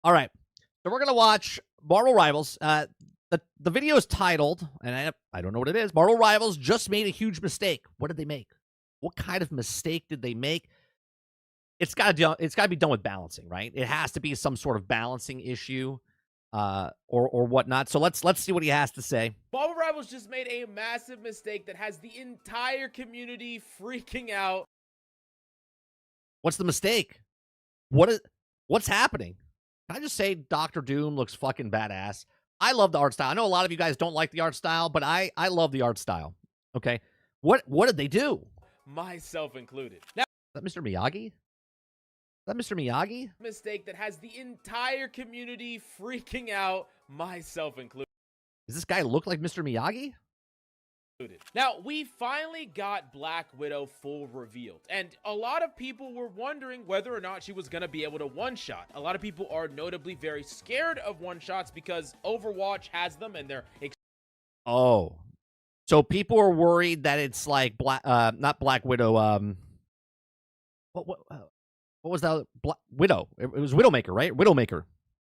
All right. So we're going to watch Marvel Rivals. The video is titled, and I don't know what it is. Marvel Rivals just made a huge mistake. What did they make? What kind of mistake did they make? It's got to be done with balancing, right? It has to be some sort of balancing issue, or whatnot. So let's see what he has to say. Marvel Rivals just made a massive mistake that has the entire community freaking out. What's the mistake? What's happening? Can I just say Doctor Doom looks fucking badass? I love the art style. I know a lot of you guys don't like the art style, but I love the art style. Okay. What did they do? Myself included. Now, Is that Mr. Miyagi? Is that Mr. Miyagi? mistake that has the entire community freaking out, myself included. Does this guy look like Mr. Miyagi? Now, we finally got Black Widow full revealed, and a lot of people were wondering whether or not she was going to be able to one-shot. A lot of people are notably very scared of one-shots because Overwatch has them, and they're... Oh. So people are worried that it's like not Black Widow, what was that? Widow. It was Widowmaker, right? Widowmaker.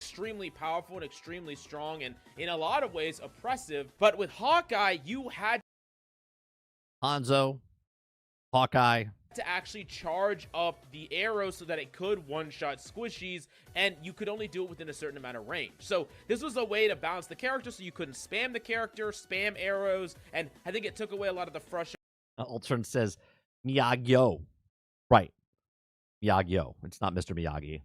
Extremely powerful and extremely strong, and in a lot of ways oppressive, but with Hawkeye, you had Hanzo, Hawkeye. to actually charge up the arrow so that it could one-shot squishies, and you could only do it within a certain amount of range. So this was a way to balance the character so you couldn't spam the character, spam arrows, and I think it took away a lot of the frustration. Ultron says Miyagi-O. Right. Miyagi-O. It's not Mr. Miyagi.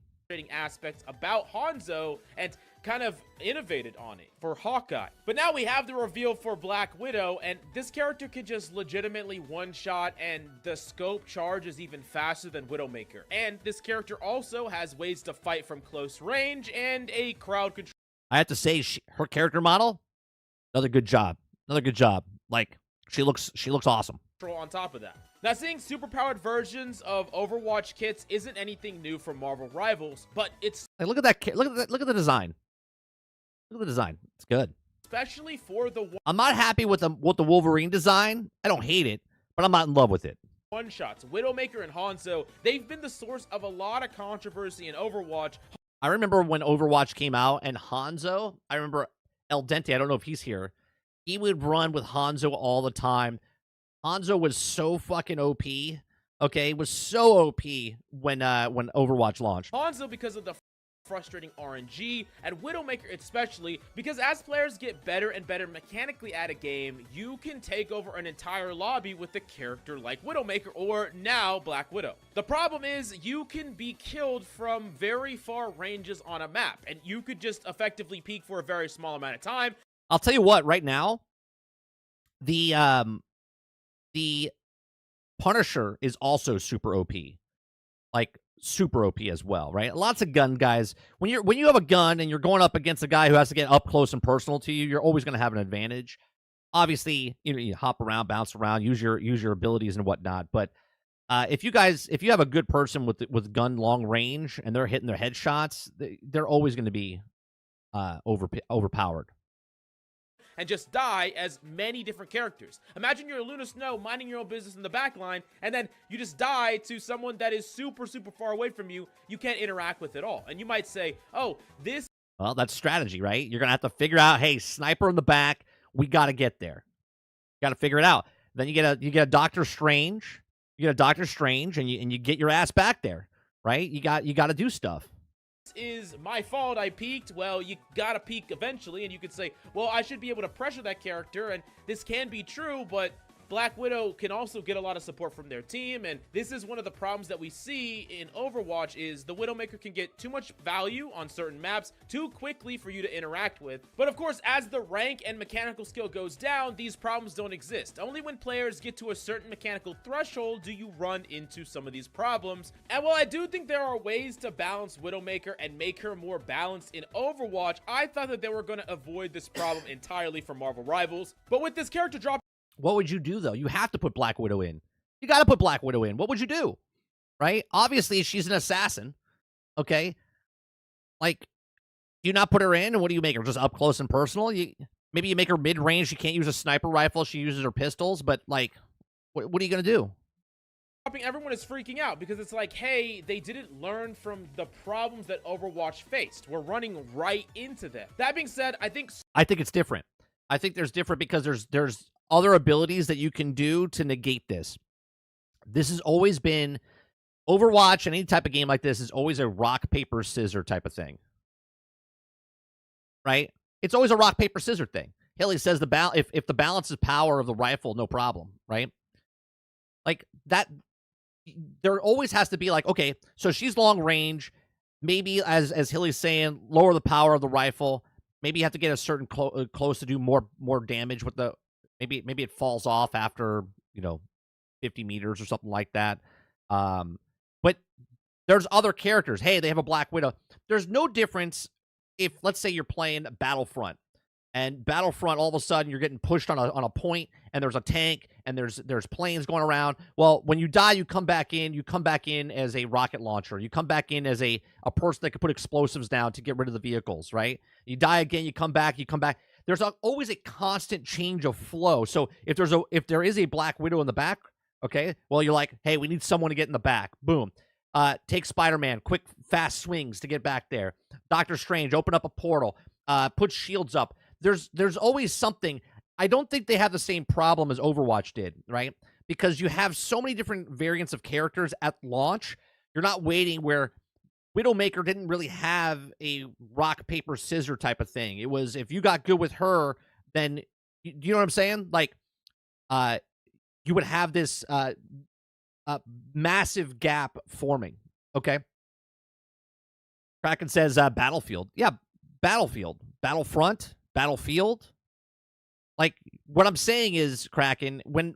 Aspects about Hanzo and kind of innovated on it for Hawkeye. But now we have the reveal for Black Widow, and this character can just legitimately one-shot, and the scope charge is even faster than Widowmaker. And this character also has ways to fight from close range and a crowd control. I have to say, her character model, another good job. Another good job. Like, she looks awesome. On top of that. Now, seeing superpowered versions of Overwatch kits isn't anything new from Marvel Rivals, but it's... Like, look at that. Look at the design. Look at the design. It's good. Especially for the... I'm not happy with the Wolverine design. I don't hate it, but I'm not in love with it. One-shots. Widowmaker and Hanzo, they've been the source of a lot of controversy in Overwatch. I remember when Overwatch came out, and Hanzo, I remember El Dente, I don't know if he's here, he would run with Hanzo all the time. Hanzo was so fucking OP. Okay, it was so OP when Overwatch launched. Hanzo because of the frustrating RNG, and Widowmaker especially because as players get better and better mechanically at a game, you can take over an entire lobby with a character like Widowmaker or now Black Widow. The problem is you can be killed from very far ranges on a map, and you could just effectively peek for a very small amount of time. I'll tell you what, right now, the Punisher is also super OP. Like, super OP as well, right? Lots of gun guys. When you have a gun and you're going up against a guy who has to get up close and personal to you, you're always going to have an advantage. Obviously, you hop around, bounce around, use your abilities and whatnot. But if you have a good person with gun long range and they're hitting their headshots, they're always going to be overpowered. And just die as many different characters. Imagine you're Luna Snow minding your own business in the back line, and then you just die to someone that is super, super far away from you. You can't interact with at all. And you might say, oh, this... Well, that's strategy, right? You're going to have to figure out, hey, sniper in the back, we got to get there. Got to figure it out. Then you get a Doctor Strange. You get a Doctor Strange, and you get your ass back there, right? You got to do stuff. Is my fault I peaked. Well, you gotta peak eventually, and you could say, well, I should be able to pressure that character, and this can be true, but Black Widow can also get a lot of support from their team, and this is one of the problems that we see in Overwatch is the Widowmaker can get too much value on certain maps too quickly for you to interact with. But of course, as the rank and mechanical skill goes down, these problems don't exist. Only when players get to a certain mechanical threshold do you run into some of these problems. And while I do think there are ways to balance Widowmaker and make her more balanced in Overwatch, I thought that they were going to avoid this problem entirely from Marvel Rivals. But with this character drop, what would you do, though? You have to put Black Widow in. You got to put Black Widow in. What would you do? Right? Obviously, she's an assassin. Okay? Like, do you not put her in? And what do you make her? Just up close and personal? Maybe you make her mid-range. She can't use a sniper rifle. She uses her pistols. But, like, what are you going to do? everyone is freaking out because it's like, hey, they didn't learn from the problems that Overwatch faced. We're running right into them. That being said, I think it's different. I think there's different because there's other abilities that you can do to negate this. This has always been Overwatch, and any type of game like this is always a rock, paper, scissor type of thing. Right? It's always a rock, paper, scissor thing. Hilly says if the balance is power of the rifle, no problem, right? Like that, there always has to be like, okay, so she's long range. Maybe as Hilly's saying, lower the power of the rifle. Maybe you have to get a certain close to do more damage with the. Maybe it falls off after 50 meters or something like that. But there's other characters. Hey, they have a Black Widow. There's no difference if, let's say, you're playing Battlefront, and Battlefront, all of a sudden you're getting pushed on a point, and there's a tank, and there's planes going around. Well, when you die, you come back in. You come back in as a rocket launcher. You come back in as a person that can put explosives down to get rid of the vehicles. Right? You die again. You come back. There's always a constant change of flow. So if there is a Black Widow in the back, okay, well, you're like, hey, we need someone to get in the back. Boom. Take Spider-Man, quick, fast swings to get back there. Doctor Strange, open up a portal. Put shields up. There's always something. I don't think they have the same problem as Overwatch did, right? Because you have so many different variants of characters at launch. You're not waiting where Widowmaker didn't really have a rock, paper, scissor type of thing. It was, if you got good with her, then, do you know what I'm saying? Like, you would have this massive gap forming. Okay. Kraken says Battlefield. Yeah, Battlefield. Battlefront. Battlefield. Like, what I'm saying is, Kraken, when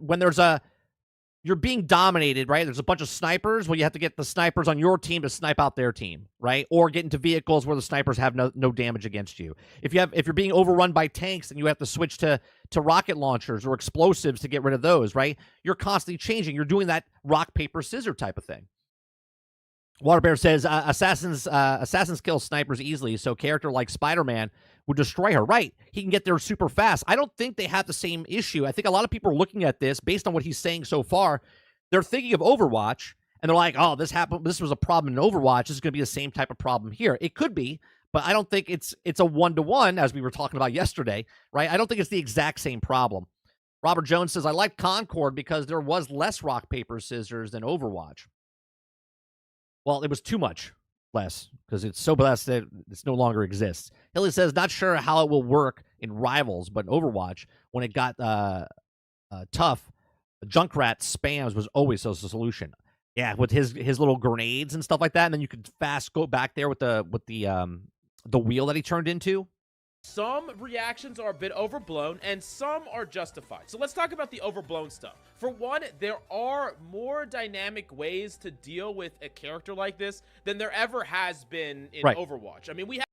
you're being dominated, right? There's a bunch of snipers. Well, you have to get the snipers on your team to snipe out their team, right? Or get into vehicles where the snipers have no damage against you. If you're being overrun by tanks, then you have to switch to rocket launchers or explosives to get rid of those, right? You're constantly changing. You're doing that rock, paper, scissor type of thing. Waterbear says assassins kill snipers easily, so a character like Spider-Man would destroy her. Right. He can get there super fast. I don't think they have the same issue. I think a lot of people are looking at this based on what he's saying so far. They're thinking of Overwatch, and they're like, oh, this happened. This was a problem in Overwatch. This is going to be the same type of problem here. It could be, but I don't think it's a one-to-one, as we were talking about yesterday, right? I don't think it's the exact same problem. Robert Jones says, I like Concord because there was less rock, paper, scissors than Overwatch. Well, it was too much less because it's so blessed that it no longer exists. Hilly says, not sure how it will work in Rivals, but in Overwatch, when it got tough, Junkrat spams was always the solution. Yeah, with his little grenades and stuff like that, and then you could fast go back there with the wheel that he turned into. Some reactions are a bit overblown, and some are justified. So let's talk about the overblown stuff. For one, there are more dynamic ways to deal with a character like this than there ever has been in Overwatch. I mean, we have...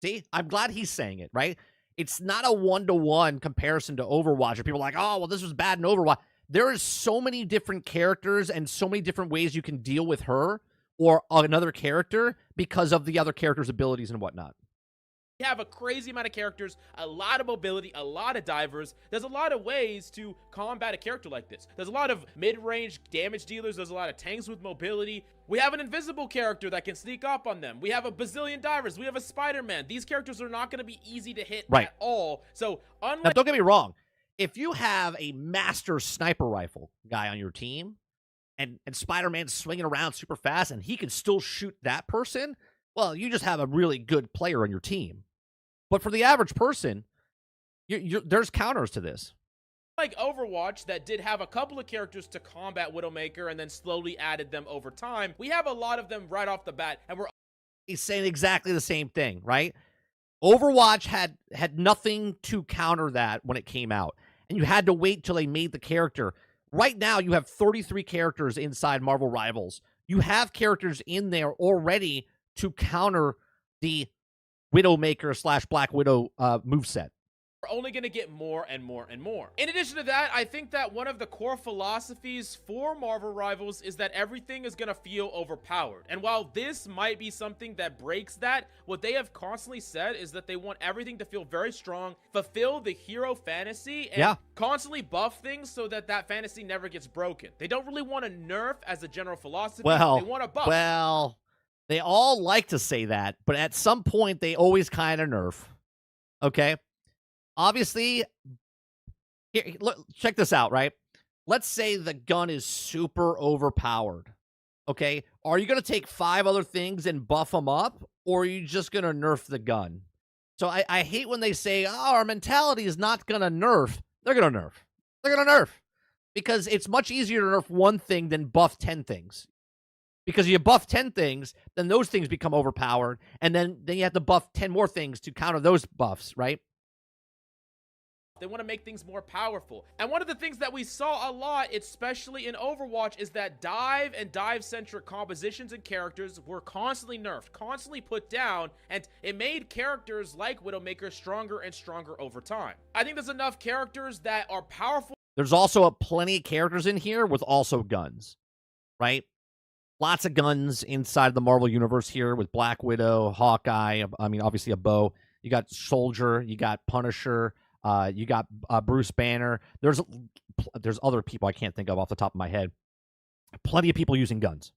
See, I'm glad he's saying it, right? It's not a one-to-one comparison to Overwatch. Or people are like, oh, well, this was bad in Overwatch. There is so many different characters and so many different ways you can deal with her or another character because of the other character's abilities and whatnot. We have a crazy amount of characters, a lot of mobility, a lot of divers. There's a lot of ways to combat a character like this. There's a lot of mid-range damage dealers. There's a lot of tanks with mobility. We have an invisible character that can sneak up on them. We have a bazillion divers. We have a Spider-Man. These characters are not going to be easy to hit at all. So, unlike... Now, don't get me wrong. If you have a master sniper rifle guy on your team and Spider-Man's swinging around super fast and he can still shoot that person, well, you just have a really good player on your team. But for the average person, there's counters to this. Like Overwatch, that did have a couple of characters to combat Widowmaker and then slowly added them over time. We have a lot of them right off the bat, and he's saying exactly the same thing, right? Overwatch had nothing to counter that when it came out, and you had to wait till they made the character. Right now, you have 33 characters inside Marvel Rivals. You have characters in there already to counter the Widowmaker / Black Widow moveset. We're only going to get more and more and more. In addition to that, I think that one of the core philosophies for Marvel Rivals is that everything is going to feel overpowered. And while this might be something that breaks that, what they have constantly said is that they want everything to feel very strong, fulfill the hero fantasy, and constantly buff things so that that fantasy never gets broken. They don't really want to nerf as a general philosophy. They want to buff. Well, they all like to say that, but at some point they always kind of nerf. Okay? Obviously, here, look, check this out, right? Let's say the gun is super overpowered. Okay? Are you going to take 5 other things and buff them up, or are you just going to nerf the gun? So I hate when they say, oh, our mentality is not going to nerf. They're going to nerf. They're going to nerf. Because it's much easier to nerf one thing than buff 10 things. Because you buff 10 things, then those things become overpowered, and then you have to buff 10 more things to counter those buffs, right? They want to make things more powerful. And one of the things that we saw a lot, especially in Overwatch, is that dive and dive-centric compositions and characters were constantly nerfed, constantly put down, and it made characters like Widowmaker stronger and stronger over time. I think there's enough characters that are powerful. There's also plenty of characters in here with also guns, right? Lots of guns inside the Marvel Universe here with Black Widow, Hawkeye, I mean, obviously a bow. You got Soldier, you got Punisher, you got Bruce Banner. There's other people I can't think of off the top of my head. Plenty of people using guns.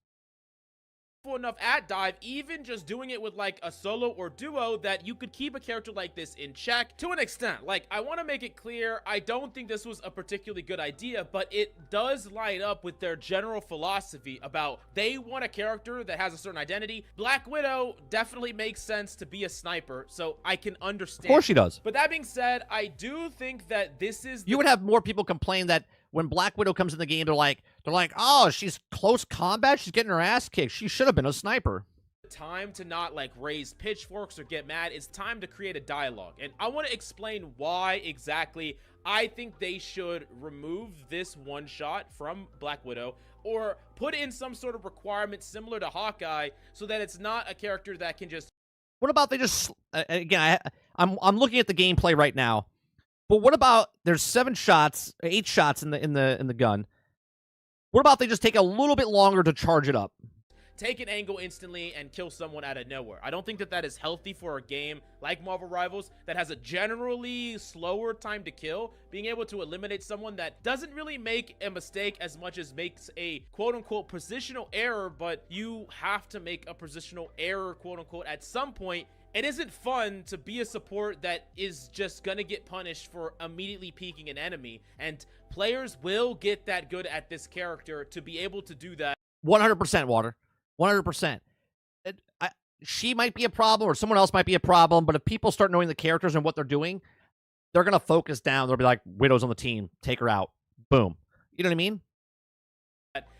Enough at dive, even just doing it with like a solo or duo, that you could keep a character like this in check to an extent. Like, I want to make it clear, I don't think this was a particularly good idea, but it does line up with their general philosophy about they want a character that has a certain identity. Black Widow definitely makes sense to be a sniper, so I can understand. Of course she does. But that being said, I do think that this is you would have more people complain that when Black Widow comes in the game, they're like, oh, she's close combat, she's getting her ass kicked, she should have been a sniper. Time to not like raise pitchforks or get mad. It's time to create a dialogue, and I want to explain why exactly I think they should remove this one shot from Black Widow, or put in some sort of requirement similar to Hawkeye, so that it's not a character that can just. What about they just again? I'm looking at the gameplay right now. But what about there's 8 shots in the gun? What about they just take a little bit longer to charge it up? Take an angle instantly and kill someone out of nowhere. I don't think that that is healthy for a game like Marvel Rivals that has a generally slower time to kill. Being able to eliminate someone that doesn't really make a mistake as much as makes a quote-unquote positional error, but you have to make a positional error quote-unquote at some point. It isn't fun to be a support that is just gonna get punished for immediately peeking an enemy, and players will get that good at this character to be able to do that. 100%, Water. 100%. She might be a problem, or someone else might be a problem, but if people start knowing the characters and what they're doing, they're gonna focus down. They'll be like, Widow's on the team, take her out. Boom. You know what I mean?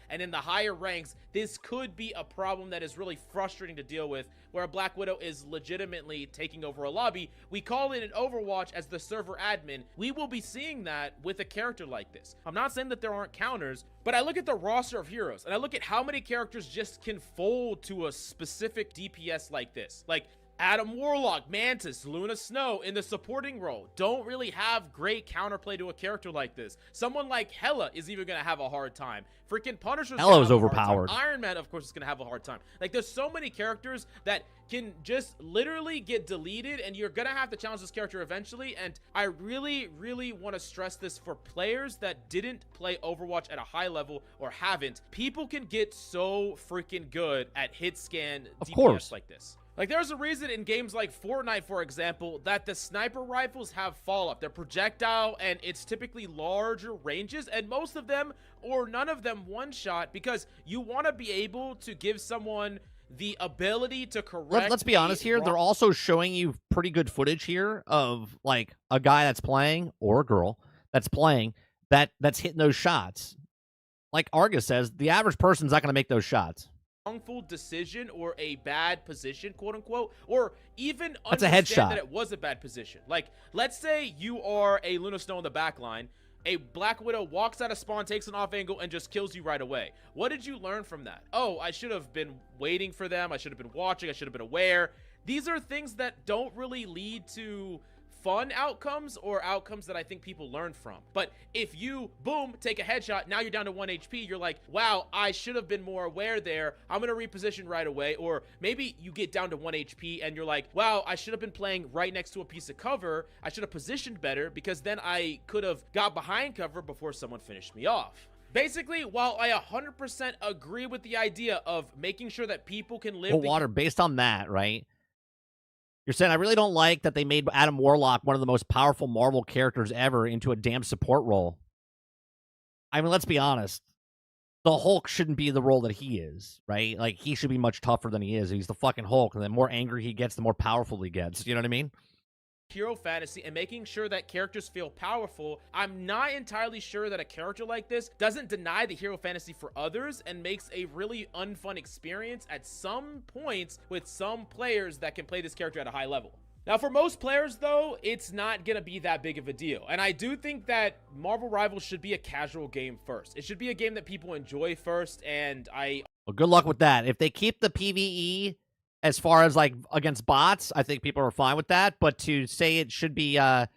And in the higher ranks, this could be a problem that is really frustrating to deal with, where a Black Widow is legitimately taking over a lobby. We call it in Overwatch as the server admin. We will be seeing that with a character like this. I'm not saying that there aren't counters, but I look at the roster of heroes, and I look at how many characters just can fold to a specific DPS like this. Like, Adam Warlock, Mantis, Luna Snow in the supporting role don't really have great counterplay to a character like this. Someone like Hela is even going to have a hard time. Freaking Punisher's Hela's overpowered. Iron Man, of course, is going to have a hard time. Like, there's so many characters that can just literally get deleted, and you're going to have to challenge this character eventually. And I really, really want to stress this for players that didn't play Overwatch at a high level or haven't. People can get so freaking good at hit scan DPS like this. Like, there's a reason in games like Fortnite, for example, that the sniper rifles have fall-up. They're projectile, and it's typically larger ranges, and most of them, or none of them, one-shot, because you want to be able to give someone the ability to correct. Let's be honest here. They're also showing you pretty good footage here of, like, a guy that's playing, or a girl that's playing, that's hitting those shots. Like Argus says, the average person's not going to make those shots. Wrongful decision or a bad position, quote unquote, or even that's a headshot. That it was a bad position. Like, let's say you are a Luna Snow in the back line, a Black Widow walks out of spawn, takes an off angle, and just kills you right away. What did you learn from that? Oh, I should have been waiting for them. I should have been watching. I should have been aware. These are things that don't really lead to fun outcomes or outcomes that I think people learn from. But if you, boom, take a headshot, now you're down to 1 HP, you're like, wow, I should have been more aware there. I'm going to reposition right away. Or maybe you get down to 1 HP and you're like, wow, I should have been playing right next to a piece of cover. I should have positioned better because then I could have got behind cover before someone finished me off. Basically, while I 100% agree with the idea of making sure that people can live... Well, Water, based on that, right? You're saying I really don't like that they made Adam Warlock one of the most powerful Marvel characters ever into a damn support role. I mean, let's be honest. The Hulk shouldn't be the role that he is, right? Like, he should be much tougher than he is. He's the fucking Hulk, and the more angry he gets, the more powerful he gets. You know what I mean? Hero fantasy and making sure that characters feel powerful. I'm not entirely sure that a character like this doesn't deny the hero fantasy for others and makes a really unfun experience at some points with some players that can play this character at a high level. Now, for most players, though, it's not going to be that big of a deal. And I do think that Marvel Rivals should be a casual game first. It should be a game that people enjoy first, and Well, good luck with that. If they keep the PvE as far as, like, against bots, I think people are fine with that. But to say it should be a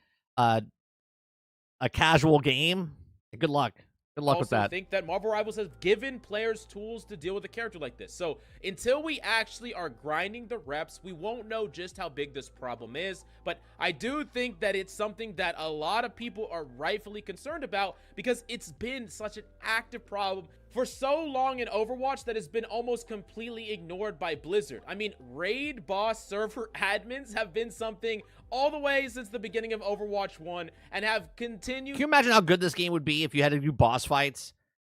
casual game, good luck. Good luck with that. I think that Marvel Rivals has given players tools to deal with a character like this. So until we actually are grinding the reps, we won't know just how big this problem is. But I do think that it's something that a lot of people are rightfully concerned about because it's been such an active problem for so long in Overwatch that has been almost completely ignored by Blizzard. I mean, raid boss server admins have been something all the way since the beginning of Overwatch 1 and have continued. Can you imagine how good this game would be if you had to do boss fights?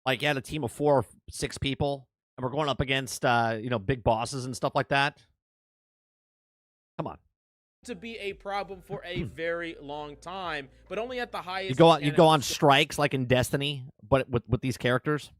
Like, you had a team of 4 or 6 people, and we're going up against, big bosses and stuff like that. Come on. To be a problem for a very long time, but only at the highest. You go on strikes like in Destiny, but with these characters.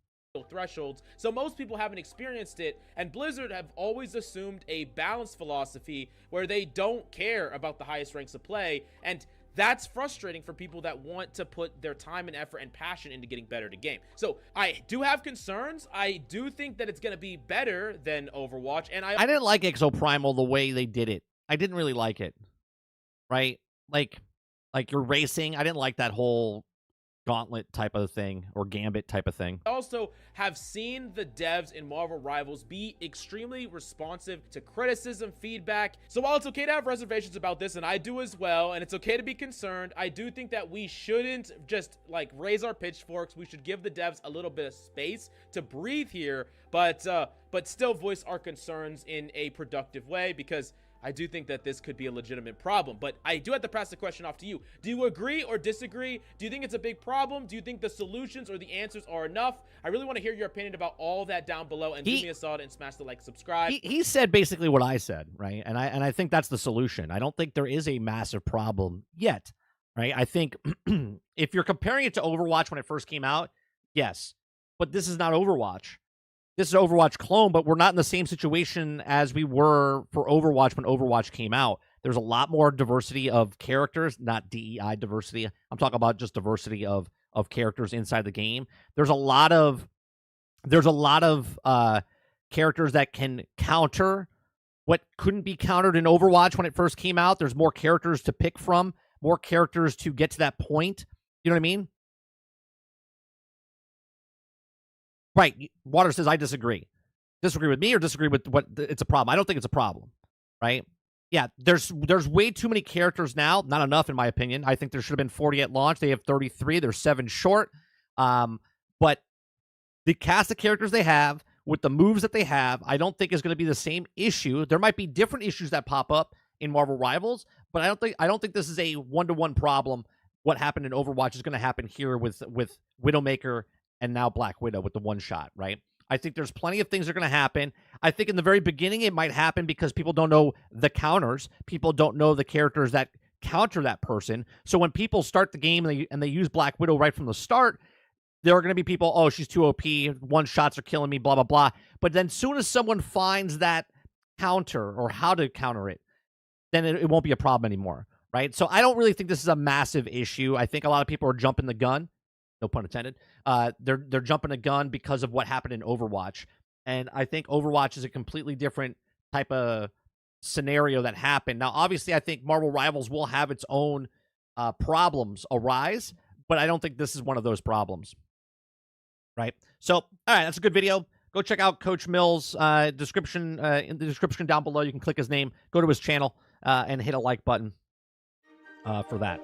Thresholds, so most people haven't experienced it, and Blizzard have always assumed a balanced philosophy where they don't care about the highest ranks of play, and that's frustrating for people that want to put their time and effort and passion into getting better at a game. So I do have concerns. I do think that it's going to be better than Overwatch, and I didn't like Exoprimal the way they did it. I didn't really like it, right? Like you're racing. I didn't like that whole gauntlet type of thing or gambit type of thing. Also have seen the devs in Marvel Rivals be extremely responsive to criticism, feedback. So while it's okay to have reservations about this, and I do as well, and it's okay to be concerned, I do think that we shouldn't just like raise our pitchforks. We should give the devs a little bit of space to breathe here, but still voice our concerns in a productive way, because I do think that this could be a legitimate problem. But I do have to pass the question off to you. Do you agree or disagree? Do you think it's a big problem? Do you think the solutions or the answers are enough? I really want to hear your opinion about all that down below. And do me a solid and smash the like, subscribe. He said basically what I said, right? And I think that's the solution. I don't think there is a massive problem yet, right? I think if you're comparing it to Overwatch when it first came out, yes. But this is not Overwatch. This is Overwatch clone, but we're not in the same situation as we were for Overwatch when Overwatch came out. There's a lot more diversity of characters, not DEI diversity. I'm talking about just diversity of characters inside the game. There's a lot of characters that can counter what couldn't be countered in Overwatch when it first came out. There's more characters to pick from, more characters to get to that point. You know what I mean? Right. Water says, I disagree. Disagree with me or disagree with what it's a problem? I don't think it's a problem, right? Yeah, there's way too many characters now. Not enough, in my opinion. I think there should have been 40 at launch. They have 33. They're 7 short. But the cast of characters they have, with the moves that they have, I don't think is going to be the same issue. There might be different issues that pop up in Marvel Rivals, but I don't think this is a one-to-one problem. What happened in Overwatch is going to happen here with Widowmaker and now Black Widow with the one shot, right? I think there's plenty of things that are going to happen. I think in the very beginning it might happen because people don't know the counters. People don't know the characters that counter that person. So when people start the game and they use Black Widow right from the start, there are going to be people, oh, she's too OP, one shots are killing me, blah, blah, blah. But then soon as someone finds that counter or how to counter it, then it won't be a problem anymore, right? So I don't really think this is a massive issue. I think a lot of people are jumping the gun. No pun intended. They're jumping a gun because of what happened in Overwatch. And I think Overwatch is a completely different type of scenario that happened. Now, obviously, I think Marvel Rivals will have its own problems arise, but I don't think this is one of those problems. Right? So, all right, that's a good video. Go check out Coach Mills' description in the description down below. You can click his name, go to his channel, and hit a like button for that.